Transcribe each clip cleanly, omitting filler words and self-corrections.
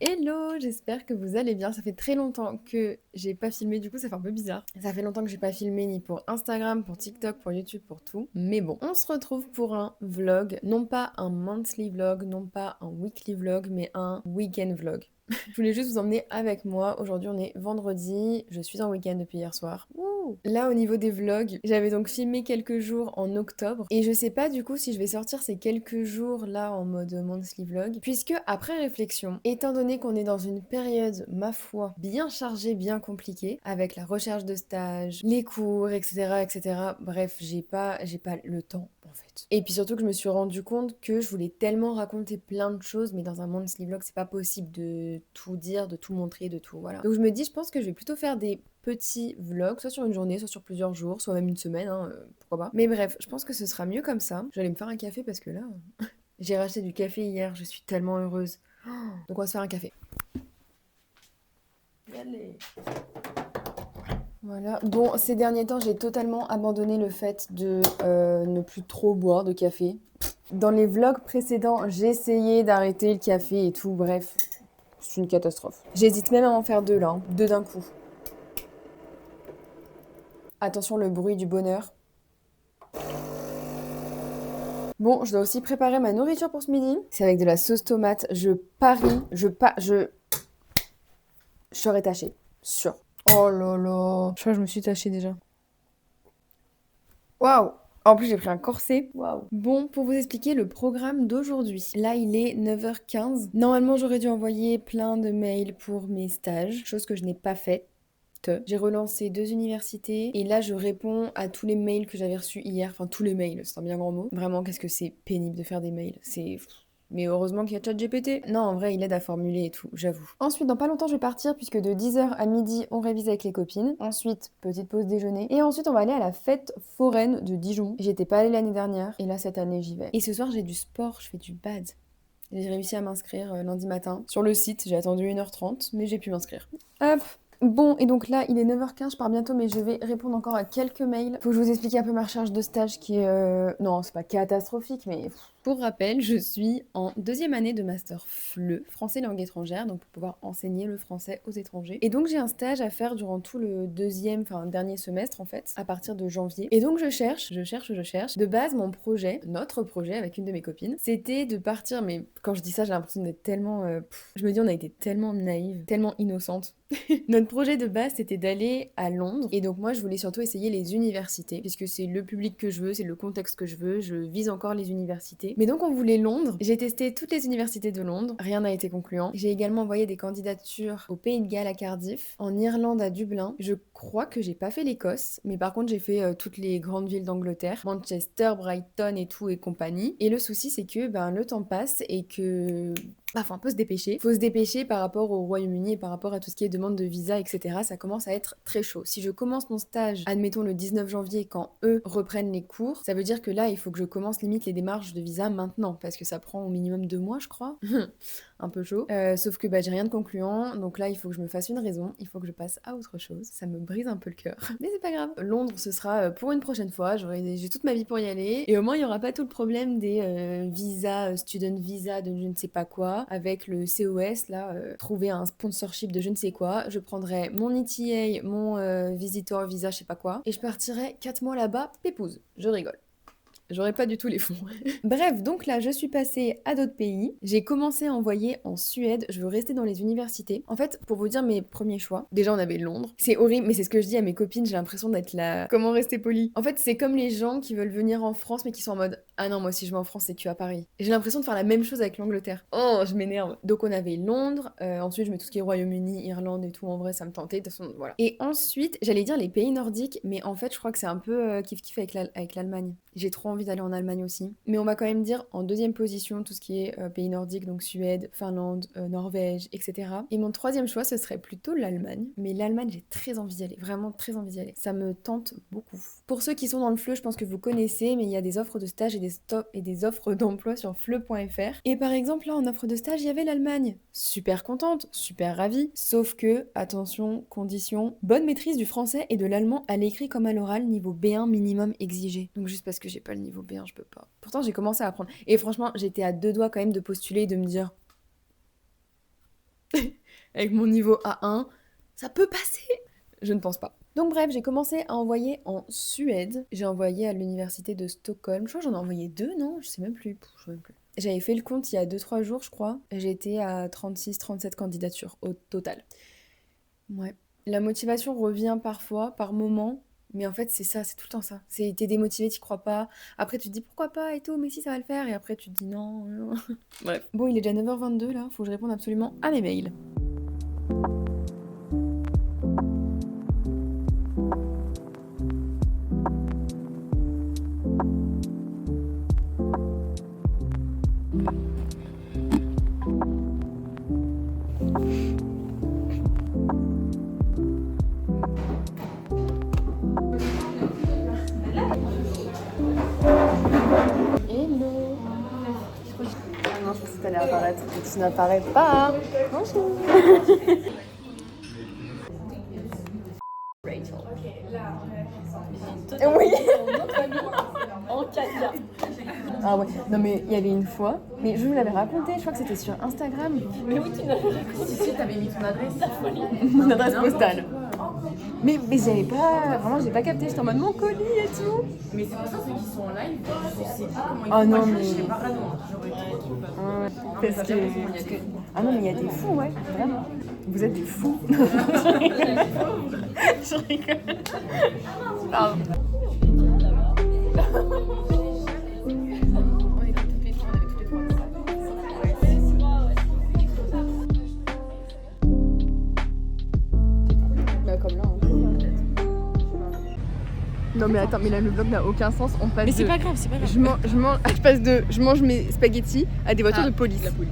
Hello, j'espère que vous allez bien. Ça fait très longtemps que j'ai pas filmé, du coup ça fait un peu bizarre. Ça fait longtemps que j'ai pas filmé ni pour Instagram, pour TikTok, pour YouTube, pour tout. Mais bon, on se retrouve pour un vlog, non pas un monthly vlog, non pas un weekly vlog, mais un weekend vlog. Je voulais juste vous emmener avec moi. Aujourd'hui, on est vendredi. Je suis en week-end depuis hier soir. Wouh. Là, au niveau des vlogs, j'avais donc filmé quelques jours en octobre. Et je sais pas du coup si je vais sortir ces quelques jours là en mode monthly vlog. Puisque, après réflexion, étant donné qu'on est dans une période, ma foi, bien chargée, bien compliquée, avec la recherche de stage, les cours, etc., etc. Bref, j'ai pas le temps en fait. Et puis surtout que je me suis rendu compte que je voulais tellement raconter plein de choses, mais dans un monthly vlog, c'est pas possible de tout dire, de tout montrer, de tout, voilà. Donc je me dis, je pense que je vais plutôt faire des petits vlogs, soit sur une journée, soit sur plusieurs jours, soit même une semaine, hein, pourquoi pas. Mais bref, je pense que ce sera mieux comme ça. J'allais me faire un café parce que là, j'ai racheté du café hier, je suis tellement heureuse. Donc on va se faire un café. Allez. Voilà. Bon, ces derniers temps, j'ai totalement abandonné le fait de ne plus trop boire de café. Dans les vlogs précédents, j'ai essayé d'arrêter le café et tout, bref, c'est une catastrophe. J'hésite même à en faire deux là, hein, deux d'un coup. Attention, le bruit du bonheur. Bon, je dois aussi préparer ma nourriture pour ce midi. C'est avec de la sauce tomate. Je parie, je serai tachée. Sûr. Oh là là. Je crois que je me suis tachée déjà. Waouh! En plus, j'ai pris un corset. Waouh! Bon, pour vous expliquer le programme d'aujourd'hui. Là, il est 9h15. Normalement, j'aurais dû envoyer plein de mails pour mes stages, chose que je n'ai pas faite. J'ai relancé 2 universités et là je réponds à tous les mails que j'avais reçus hier. Enfin tous les mails, c'est un bien grand mot. Vraiment, qu'est-ce que c'est pénible de faire des mails. C'est... Mais heureusement qu'il y a ChatGPT. Non, en vrai, il aide à formuler et tout, j'avoue. Ensuite, dans pas longtemps, je vais partir puisque de 10h à midi, on révise avec les copines. Ensuite, petite pause déjeuner. Et ensuite, on va aller à la fête foraine de Dijon. J'étais pas allée l'année dernière et là, cette année, j'y vais. Et ce soir, j'ai du sport, je fais du bad. J'ai réussi à m'inscrire lundi matin sur le site. J'ai attendu 1h30, mais j'ai pu m'inscrire. Hop! Bon, et donc là, il est 9h15, je pars bientôt, mais je vais répondre encore à quelques mails. Faut que je vous explique un peu ma recherche de stage qui est... Non, c'est pas catastrophique, mais... Pour rappel, je suis en deuxième année de master FLE, français langue étrangère, donc pour pouvoir enseigner le français aux étrangers. Et donc j'ai un stage à faire durant tout le dernier semestre en fait, à partir de janvier. Et donc je cherche. De base, mon projet, notre projet avec une de mes copines, c'était de partir, mais quand je dis ça, j'ai l'impression d'être tellement... je me dis, on a été tellement naïve, tellement innocente. Notre projet de base, c'était d'aller à Londres. Et donc moi, je voulais surtout essayer les universités, puisque c'est le public que je veux, c'est le contexte que je veux. Je vise encore les universités. Mais donc on voulait Londres. J'ai testé toutes les universités de Londres. Rien n'a été concluant. J'ai également envoyé des candidatures au Pays de Galles à Cardiff, en Irlande à Dublin. Je crois que j'ai pas fait l'Écosse, mais par contre j'ai fait toutes les grandes villes d'Angleterre, Manchester, Brighton et tout et compagnie. Et le souci, c'est que le temps passe et que enfin, faut se dépêcher. Faut se dépêcher par rapport au Royaume-Uni et par rapport à tout ce qui est demande de visa, etc. Ça commence à être très chaud. Si je commence mon stage, admettons le 19 janvier, quand eux reprennent les cours, ça veut dire que là, il faut que je commence limite les démarches de visa maintenant, parce que ça prend au minimum 2 mois, je crois. Un peu chaud. Sauf que j'ai rien de concluant, donc là, il faut que je me fasse une raison, il faut que je passe à autre chose. Ça me brise un peu le cœur. Mais c'est pas grave. Londres, ce sera pour une prochaine fois. J'ai toute ma vie pour y aller. Et au moins, il y aura pas tout le problème des visas, student visa de je ne sais pas quoi, avec le COS, là, trouver un sponsorship de je ne sais quoi. Je prendrai mon ETA, mon visitor visa, je sais pas quoi, et je partirai 4 mois là-bas, pépouze. Je rigole. J'aurais pas du tout les fonds. Bref, donc là, je suis passée à d'autres pays. J'ai commencé à envoyer en Suède. Je veux rester dans les universités. En fait, pour vous dire mes premiers choix, déjà on avait Londres. C'est horrible, mais c'est ce que je dis à mes copines. J'ai l'impression d'être là. Comment rester poli? En fait, c'est comme les gens qui veulent venir en France, mais qui sont en mode ah non, moi si je vais en France, c'est que à Paris. Et j'ai l'impression de faire la même chose avec l'Angleterre. Oh, je m'énerve. Donc on avait Londres. Ensuite, je mets tout ce qui est Royaume-Uni, Irlande et tout. En vrai, ça me tentait. De toute façon, voilà. Et ensuite, j'allais dire les pays nordiques, mais en fait, je crois que c'est un peu kiff-kiff avec l'Allemagne. J'ai trop envie d'aller en Allemagne aussi. Mais on va quand même dire en deuxième position tout ce qui est pays nordique, donc Suède, Finlande, Norvège, etc. Et mon troisième choix, ce serait plutôt l'Allemagne. Mais l'Allemagne, j'ai très envie d'y aller, vraiment très envie d'y aller. Ça me tente beaucoup. Pour ceux qui sont dans le FLE, je pense que vous connaissez, mais il y a des offres de stage et des offres d'emploi sur FLE.fr. Et par exemple, là, en offre de stage, il y avait l'Allemagne. Super contente, super ravie. Sauf que, attention, condition, bonne maîtrise du français et de l'allemand à l'écrit comme à l'oral, niveau B1 minimum exigé. Donc juste parce que j'ai pas le niveau B1, je peux pas. Pourtant, j'ai commencé à apprendre. Et franchement, j'étais à 2 doigts quand même de postuler et de me dire Avec mon niveau A1, ça peut passer. Je ne pense pas. Donc bref, j'ai commencé à envoyer en Suède. J'ai envoyé à l'université de Stockholm. Je crois que j'en ai envoyé 2, non? Je sais même plus. Je sais même plus. J'avais fait le compte il y a 2-3 jours, je crois. J'étais à 36-37 candidatures au total. Ouais. La motivation revient parfois, par moment. Mais en fait, c'est ça, c'est tout le temps ça. C'est t'es démotivé, t'y crois pas. Après, tu te dis pourquoi pas et tout, mais si ça va le faire. Et après, tu te dis non. Non. Bref. Bon, il est déjà 9h22 là. Faut que je réponde absolument à mes mails. Hello. Ah non, je pensais que t'allais apparaître. Et tu n'apparais pas. Bonjour. Rachel. Oui. En Katia. Ah ouais. Non mais il y avait une fois, mais je vous l'avais raconté, je crois que c'était sur Instagram. Mais oui, tu l'avais raconté. Si, t'avais mis ton adresse. Mon adresse postale. Mais j'avais pas, vraiment j'ai pas capté, j'étais en mode mon colis et tout. Mais c'est pour ça ceux qui sont en live, je sais pas comment ils font. Ah non, Moi, mais- je serais pas radon, j'aurais trop peur. Parce que... Ah non mais il y a des fous, ouais, vraiment. Vous êtes des fous. Je rigole. Pardon. Bah comme là. Non mais attends, mais là le vlog n'a aucun sens. On passe Mais de... c'est pas grave, c'est pas grave. je passe de je mange mes spaghettis à des voitures de police. La police.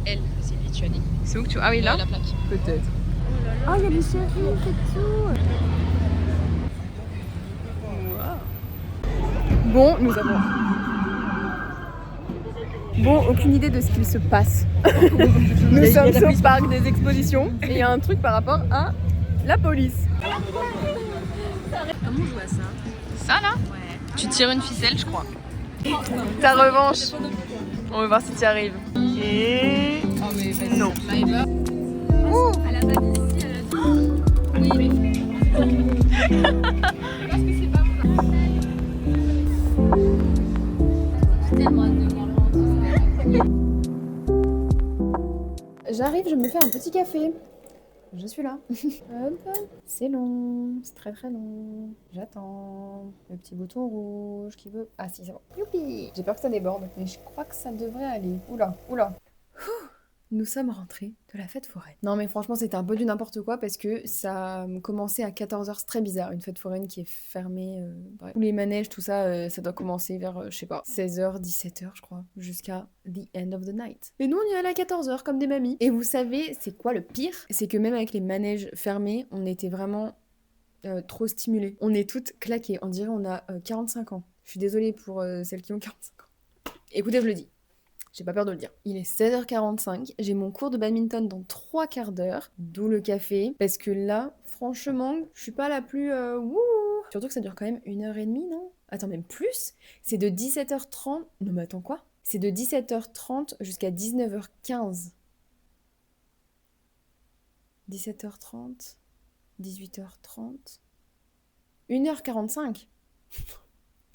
Elle, c'est lituanique. C'est où que tu... Ah oui, là La plaque. peut-être. Oh, il y a des shérifs et tout. Bon, nous avons... Bon, aucune idée de ce qu'il se passe. Nous sommes au parc des expositions et il y a un truc par rapport à la police. Comment on joue à ça? Ça là? Ouais. Tu tires une ficelle, je crois. Ta revanche. On va voir si tu y arrives. Et... Oh mais vas-y. Non. Là, Ouh. elle a pas dit si, elle a dit oui, mais... Parce que c'est pas mon J'ai tellement hâte de voir le J'arrive, je me fais un petit café. Je suis là. Hop. C'est long, c'est très très long. J'attends. Le petit bouton rouge qui veut... Ah si, c'est bon. Youpi. J'ai peur que ça déborde, mais je crois que ça devrait aller. Oula, oula. Nous sommes rentrés de la fête foraine. Non mais franchement c'était un peu du n'importe quoi parce que ça commençait à 14h, c'est très bizarre, une fête foraine qui est fermée, bref. Tous les manèges, tout ça, ça doit commencer vers, je sais pas, 16h, 17h je crois, jusqu'à the end of the night. Et nous on y allait à 14h comme des mamies. Et vous savez c'est quoi le pire? C'est que même avec les manèges fermés, on était vraiment trop stimulés. On est toutes claquées, on dirait on a 45 ans. Je suis désolée pour celles qui ont 45 ans. Écoutez, je le dis. J'ai pas peur de le dire. Il est 16h45, j'ai mon cours de badminton dans 3 quarts d'heure, d'où le café, parce que là, franchement, je suis pas la plus... wouh. Surtout que ça dure quand même 1h30, non? Attends, même plus? C'est de 17h30... Non mais attends, quoi? C'est de 17h30 jusqu'à 19h15. 17h30, 18h30... 1h45.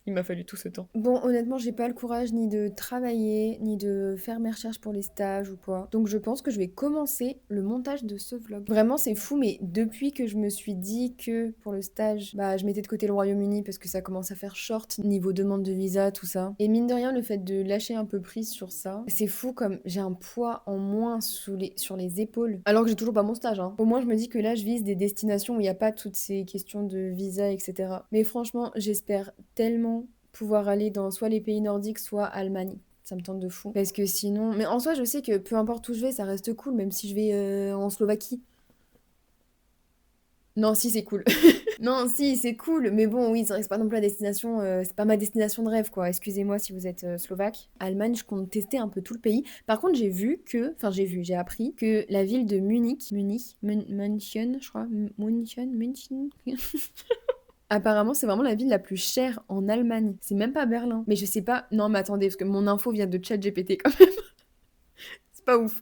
Il m'a fallu tout ce temps. Bon, honnêtement, j'ai pas le courage ni de travailler, ni de faire mes recherches pour les stages ou quoi. Donc je pense que je vais commencer le montage de ce vlog. Vraiment, c'est fou, mais depuis que je me suis dit que pour le stage, bah je mettais de côté le Royaume-Uni parce que ça commence à faire short niveau demande de visa, tout ça. Et mine de rien, le fait de lâcher un peu prise sur ça, c'est fou comme j'ai un poids en moins sur les épaules. Alors que j'ai toujours pas mon stage, hein. Au moins, je me dis que là, je vise des destinations où il n'y a pas toutes ces questions de visa, etc. Mais franchement, j'espère tellement pouvoir aller dans soit les pays nordiques, soit Allemagne. Ça me tente de fou. Parce que sinon... Mais en soi, je sais que peu importe où je vais, ça reste cool, même si je vais en Slovaquie. Non, si, c'est cool. Non, si, c'est cool. Mais bon, oui, c'est pas non plus la destination... c'est pas ma destination de rêve, quoi. Excusez-moi si vous êtes slovaque. Allemagne, je compte tester un peu tout le pays. Par contre, j'ai appris que la ville de München, je crois. München. Apparemment, c'est vraiment la ville la plus chère en Allemagne. C'est même pas Berlin. Mais je sais pas... Non, mais attendez, parce que mon info vient de ChatGPT quand même. C'est pas ouf.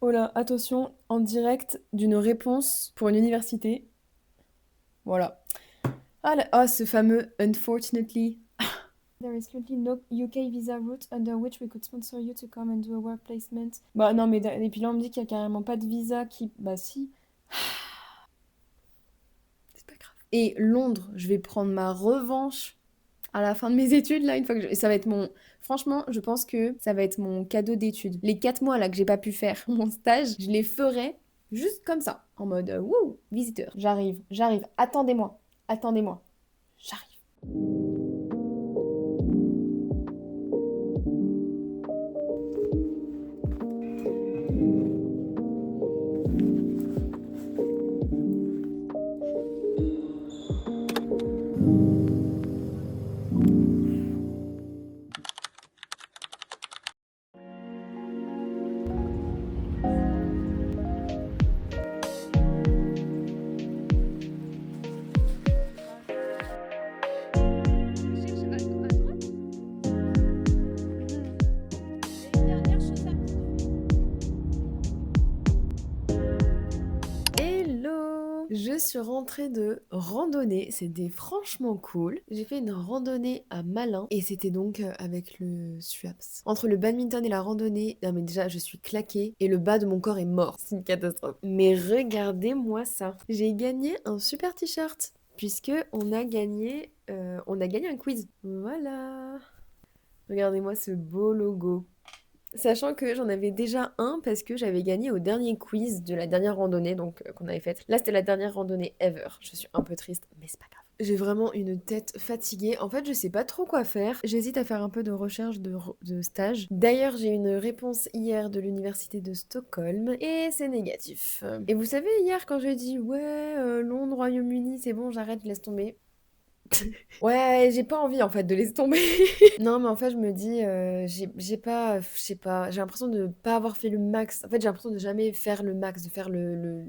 Oh là, attention, en direct d'une réponse pour une université. Voilà. Ah, ce fameux unfortunately. There is currently no UK visa route under which we could sponsor you to come and do a work placement. Bah non, mais et puis là on me dit qu'il y a carrément pas de visa qui. Bah si. C'est pas grave. Et Londres, je vais prendre ma revanche à la fin de mes études là, une fois que ça va être mon. Franchement, je pense que ça va être mon cadeau d'études. Les 4 mois là que j'ai pas pu faire mon stage, je les ferai juste comme ça, en mode wouh, visiteur. J'arrive. Attendez-moi, j'arrive. Cherche à droite. Les dernières choses à Hello! Je suis rentrée de randonnée, c'était franchement cool. J'ai fait une randonnée à Malin et c'était donc avec le SUAPS. Entre le badminton et la randonnée, non mais déjà je suis claquée et le bas de mon corps est mort. C'est une catastrophe. Mais regardez-moi ça. J'ai gagné un super t-shirt puisque on a gagné un quiz. Voilà. Regardez-moi ce beau logo. Sachant que j'en avais déjà un parce que j'avais gagné au dernier quiz de la dernière randonnée donc qu'on avait faite. Là, c'était la dernière randonnée ever. Je suis un peu triste, mais c'est pas grave. J'ai vraiment une tête fatiguée. En fait, je sais pas trop quoi faire. J'hésite à faire un peu de recherche de stage. D'ailleurs, j'ai eu une réponse hier de l'université de Stockholm et c'est négatif. Et vous savez, hier, quand j'ai dit ouais, Londres, Royaume-Uni, c'est bon, j'arrête, laisse tomber. Ouais, j'ai pas envie en fait de laisser tomber. Non, mais en fait, je me dis, j'ai pas, je sais pas, j'ai l'impression de pas avoir fait le max. En fait, j'ai l'impression de jamais faire le max, de faire le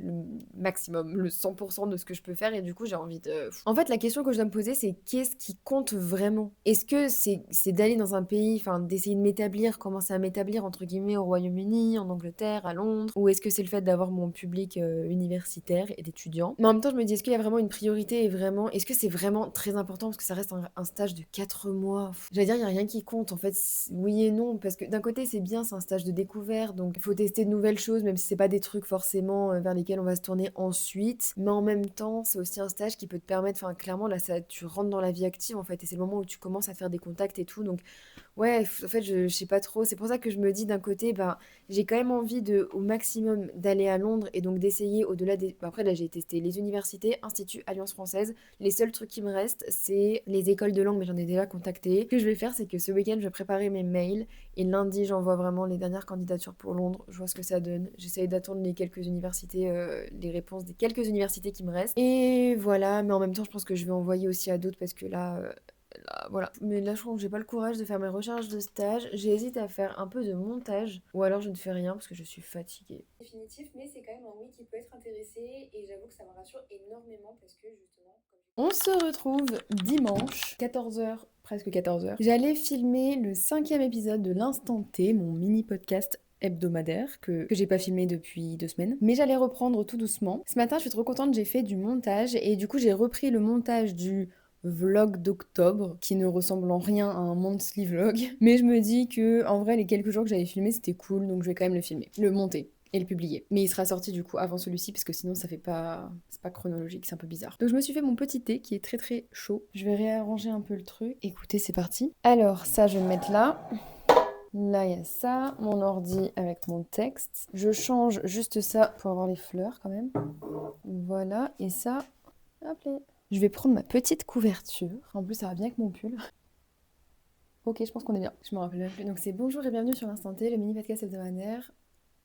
maximum, le 100% de ce que je peux faire. Et du coup, j'ai envie de. En fait, la question que je dois me poser, c'est qu'est-ce qui compte vraiment? Est-ce que c'est d'aller dans un pays, enfin, d'essayer de m'établir, commencer à m'établir, entre guillemets, au Royaume-Uni, en Angleterre, à Londres? Ou est-ce que c'est le fait d'avoir mon public universitaire et d'étudiants? Mais en même temps, je me dis, est-ce qu'il y a vraiment une priorité et vraiment. Est-ce que c'est vraiment très important parce que ça reste un stage de 4 mois? J'allais dire, il n'y a rien qui compte. En fait, oui et non. Parce que d'un côté, c'est bien, c'est un stage de découverte. Donc, il faut tester de nouvelles choses, même si c'est pas des trucs forcément vers lesquels on va se tourner ensuite. Mais en même temps, c'est aussi un stage qui peut te permettre. Enfin, clairement, là, ça, tu rentres dans la vie active, en fait. Et c'est le moment où tu commences à te faire des contacts et tout. Donc, ouais, en fait, je sais pas trop. C'est pour ça que je me dis d'un côté, ben, j'ai quand même envie de, au maximum d'aller à Londres et donc d'essayer au-delà des. Bah, après, là, j'ai testé les universités, Institut, Alliance française. Les seuls trucs qui me restent, c'est les écoles de langue, mais j'en ai déjà contacté. Ce que je vais faire, c'est que ce week-end, je vais préparer mes mails et lundi, j'envoie vraiment les dernières candidatures pour Londres. Je vois ce que ça donne. J'essaye d'attendre les quelques universités, les réponses des quelques universités qui me restent. Et voilà, mais en même temps, je pense que je vais envoyer aussi à d'autres parce que là, voilà. Mais là, je crois que j'ai pas le courage de faire mes recherches de stage. J'hésite à faire un peu de montage. Ou alors je ne fais rien parce que je suis fatiguée. Définitif, mais c'est quand même un oui qui peut être intéressé. Et j'avoue que ça me rassure énormément parce que justement. On se retrouve dimanche, 14h, presque 14h. J'allais filmer le 5e épisode de l'Instant T, mon mini podcast hebdomadaire que j'ai pas filmé depuis 2 semaines. Mais j'allais reprendre tout doucement. Ce matin, je suis trop contente, j'ai fait du montage et du coup, j'ai repris le montage du vlog d'octobre qui ne ressemble en rien à un monthly vlog. Mais je me dis que en vrai, les quelques jours que j'avais filmé, c'était cool, donc je vais quand même le filmer, le monter et le publier. Mais il sera sorti du coup avant celui-ci parce que sinon ça fait pas c'est pas chronologique, c'est un peu bizarre. Donc je me suis fait mon petit thé qui est très très chaud. Je vais réarranger un peu le truc. Écoutez, c'est parti. Alors ça je vais le mettre là. Là, il y a ça, mon ordi avec mon texte. Je change juste ça pour avoir les fleurs quand même. Voilà, et ça, hop là. Je vais prendre ma petite couverture. En plus, ça va bien avec mon pull. Ok, je pense qu'on est bien. Je me rappelle même plus. Donc c'est bonjour et bienvenue sur l'Instant T, le mini podcast hebdomadaire.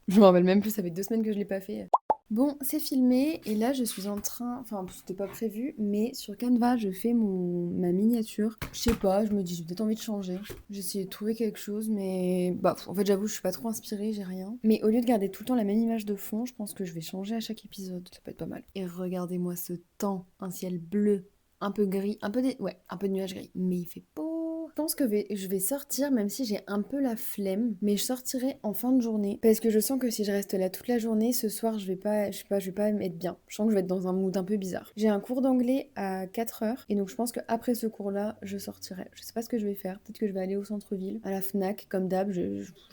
Je me rappelle même plus, ça fait 2 semaines que je l'ai pas fait. Bon, c'est filmé et là je suis en train, enfin c'était pas prévu, mais sur Canva je fais ma miniature. Je sais pas, je me dis j'ai peut-être envie de changer. J'ai essayé de trouver quelque chose, mais bah en fait j'avoue je suis pas trop inspirée, j'ai rien. Mais au lieu de garder tout le temps la même image de fond, je pense que je vais changer à chaque épisode. Ça peut être pas mal. Et regardez-moi ce temps, un ciel bleu, un peu gris, un peu de nuages gris, mais il fait beau. Je pense que je vais sortir, même si j'ai un peu la flemme, mais je sortirai en fin de journée. Parce que je sens que si je reste là toute la journée, ce soir, je vais pas, je sais pas, je vais pas être bien. Je sens que je vais être dans un mood un peu bizarre. J'ai un cours d'anglais à 4 heures, et donc je pense qu'après ce cours-là, je sortirai. Je sais pas ce que je vais faire. Peut-être que je vais aller au centre-ville, à la Fnac, comme d'hab, je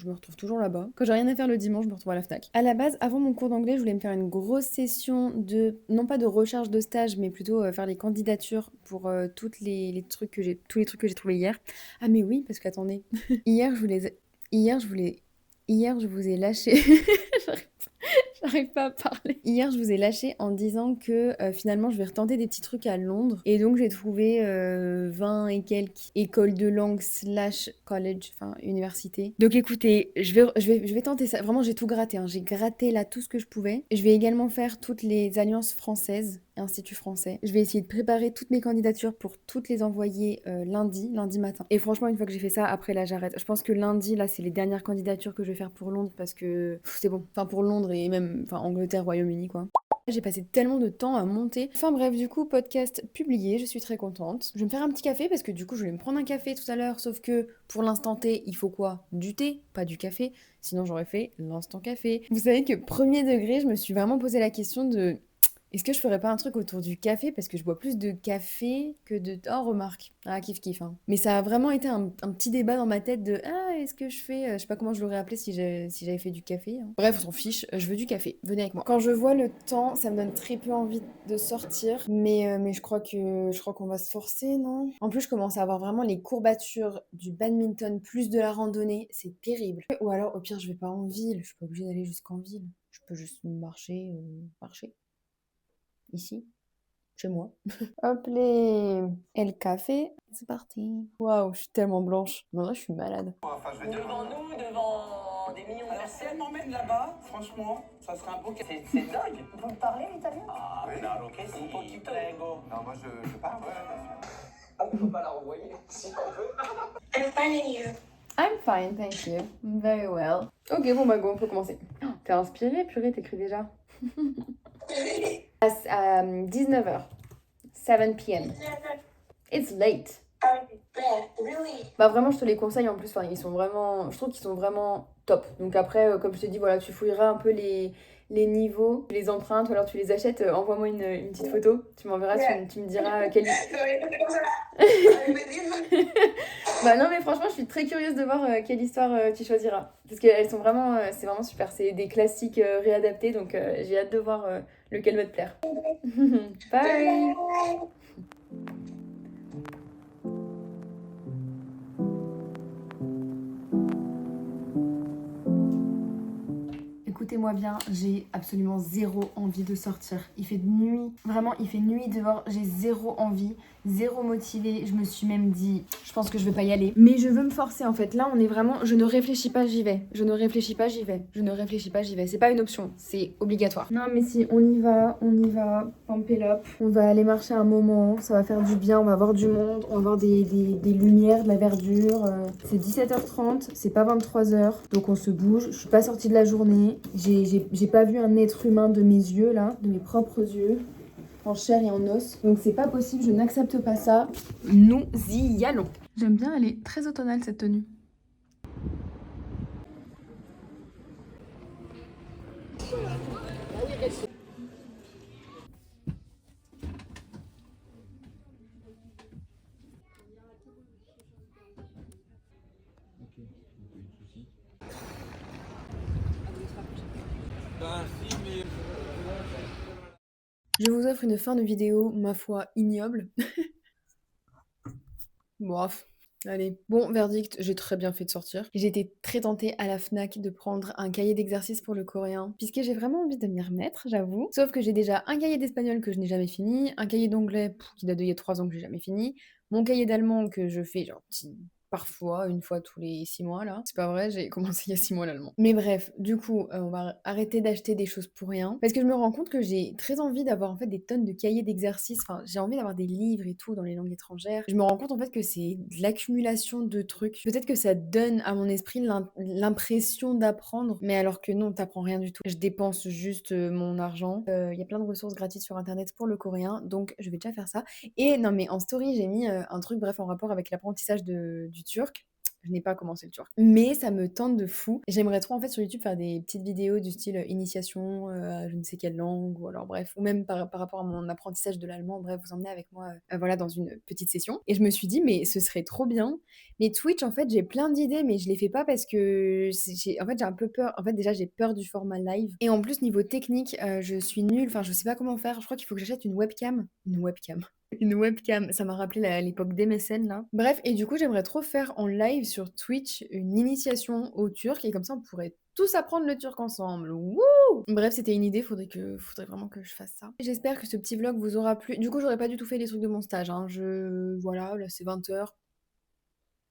me retrouve toujours là-bas. Quand j'ai rien à faire le dimanche, je me retrouve à la Fnac. À la base, avant mon cours d'anglais, je voulais me faire une grosse session de, non pas de recharge de stage, mais plutôt faire les candidatures pour les trucs que tous les trucs que j'ai trouvés hier. Ah mais oui, parce qu'attendez, hier je voulais, hier je voulais, hier je vous ai lâché. J'arrive J'arrive pas à parler. Hier, je vous ai lâché en disant que finalement, je vais retenter des petits trucs à Londres. Et donc, j'ai trouvé 20 et quelques écoles de langue slash college, enfin université. Donc, écoutez, je vais tenter ça. Vraiment, j'ai tout gratté, hein. J'ai gratté là tout ce que je pouvais. Je vais également faire toutes les alliances françaises, Institut français. Je vais essayer de préparer toutes mes candidatures pour toutes les envoyer lundi matin. Et franchement, une fois que j'ai fait ça, après là, j'arrête. Je pense que lundi, là, c'est les dernières candidatures que je vais faire pour Londres parce que c'est bon. Enfin, pour Londres et même Angleterre, Royaume-Uni, quoi. J'ai passé tellement de temps à monter. Enfin bref, du coup, podcast publié, je suis très contente. Je vais me faire un petit café parce que du coup, je voulais me prendre un café tout à l'heure, sauf que pour l'instant T, il faut quoi? Du thé, pas du café. Sinon, j'aurais fait l'instant café. Vous savez que premier degré, je me suis vraiment posé la question de est-ce que je ferais pas un truc autour du café? Parce que je bois plus de café que de... Oh, remarque. Ah, kiff kiff, hein. Mais ça a vraiment été un petit débat dans ma tête de ah, est-ce que je fais... je sais pas comment je l'aurais appelé si j'avais fait du café, hein. Bref, on s'en fiche. Je veux du café. Venez avec moi. Quand je vois le temps, ça me donne très peu envie de sortir. Mais je crois qu'on va se forcer, non? En plus, je commence à avoir vraiment les courbatures du badminton plus de la randonnée. C'est terrible. Ou alors, au pire, je vais pas en ville. Je suis pas obligée d'aller jusqu'en ville. Je peux juste marcher. Ici, chez moi. Hop les El Café, c'est parti. Waouh, je suis tellement blanche. Maintenant, je suis malade. Enfin, je veux dire, Devant nous, devant des millions de alors si elle personnes. m'emmène là-bas, franchement, ça serait un beau cadeau. C'est dingue. Vous parlez l'italien? Ah, Oui. claro que si, Un poquito. prego. Non, moi je parle, ouais. Ah, on peut pas la renvoyer. Si on veut. I'm finding you. I'm fine, thank you. Very well. Ok, bon bah go, on peut commencer. Oh, t'es inspirée, purée, t'écris déjà. À 19h. 7 p.m. It's late. Really? Bah vraiment, je te les conseille en plus. Enfin, ils sont vraiment... Je trouve qu'ils sont vraiment top. Donc après, comme je te dis, voilà, tu fouilleras un peu les niveaux, les empreintes, ou alors tu les achètes. Envoie-moi une petite photo. Tu m'enverras, tu me diras quelle... Bah non, mais franchement, je suis très curieuse de voir quelle histoire tu choisiras. Parce qu'elles sont vraiment... c'est vraiment super. C'est des classiques réadaptés. Donc j'ai hâte de voir lequel va te plaire. Bye! Écoutez-moi bien, j'ai absolument zéro envie de sortir. Il fait nuit, vraiment il fait nuit dehors, j'ai zéro envie, zéro motivée. Je me suis même dit, je pense que je vais pas y aller. Mais je veux me forcer en fait. Là on est vraiment, je ne réfléchis pas, j'y vais. Je ne réfléchis pas, j'y vais. Je ne réfléchis pas, j'y vais. C'est pas une option, c'est obligatoire. Non mais si, on y va, pump it up. On va aller marcher un moment, ça va faire du bien, on va voir du monde, on va voir des lumières, de la verdure. C'est 17h30, c'est pas 23h, donc on se bouge. Je suis pas sortie de la journée. J'ai pas vu un être humain de mes yeux là, de mes propres yeux, en chair et en os. Donc c'est pas possible, je n'accepte pas ça. Nous y allons. J'aime bien, elle est très automnale cette tenue. Je vous offre une fin de vidéo, ma foi, ignoble. Bref, allez. Bon, verdict, j'ai très bien fait de sortir. J'ai été très tentée à la Fnac de prendre un cahier d'exercice pour le coréen, puisque j'ai vraiment envie de m'y remettre, j'avoue. Sauf que j'ai déjà un cahier d'espagnol que je n'ai jamais fini, un cahier d'anglais qui date d'il y a 3 ans que j'ai jamais fini, mon cahier d'allemand que je fais genre parfois, une fois tous les 6 mois là. C'est pas vrai, j'ai commencé il y a 6 mois l'allemand. Mais bref, du coup, on va arrêter d'acheter des choses pour rien. Parce que je me rends compte que j'ai très envie d'avoir en fait des tonnes de cahiers d'exercices. Enfin, j'ai envie d'avoir des livres et tout dans les langues étrangères. Je me rends compte en fait que c'est de l'accumulation de trucs. Peut-être que ça donne à mon esprit l'impression d'apprendre, mais alors que non, t'apprends rien du tout. Je dépense juste mon argent. Il y a plein de ressources gratuites sur internet pour le coréen, donc je vais déjà faire ça. Et non, mais en story, j'ai mis un truc, bref, en rapport avec l'apprentissage du du turc. Je n'ai pas commencé le turc, mais ça me tente de fou. J'aimerais trop en fait sur YouTube faire des petites vidéos du style initiation à je ne sais quelle langue, ou alors bref, ou même par rapport à mon apprentissage de l'allemand, bref, vous emmener avec moi voilà, dans une petite session. Et je me suis dit, mais ce serait trop bien. Mais Twitch, en fait, j'ai plein d'idées, mais je les fais pas parce que en fait, j'ai un peu peur. En fait, déjà, j'ai peur du format live. Et en plus, niveau technique, je suis nulle. Enfin, je sais pas comment faire. Je crois qu'il faut que j'achète une webcam. Une webcam. Une webcam, ça m'a rappelé l'époque d'MSN là. Bref, et du coup, j'aimerais trop faire en live sur Twitch une initiation au turc et comme ça, on pourrait tous apprendre le turc ensemble. Wouh! Bref, c'était une idée, faudrait vraiment que je fasse ça. J'espère que ce petit vlog vous aura plu. Du coup, j'aurais pas du tout fait les trucs de mon stage, hein. Voilà, là c'est 20h.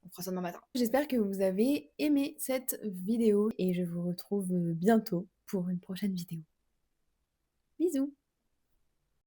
On fera ça demain matin. J'espère que vous avez aimé cette vidéo et je vous retrouve bientôt pour une prochaine vidéo. Bisous!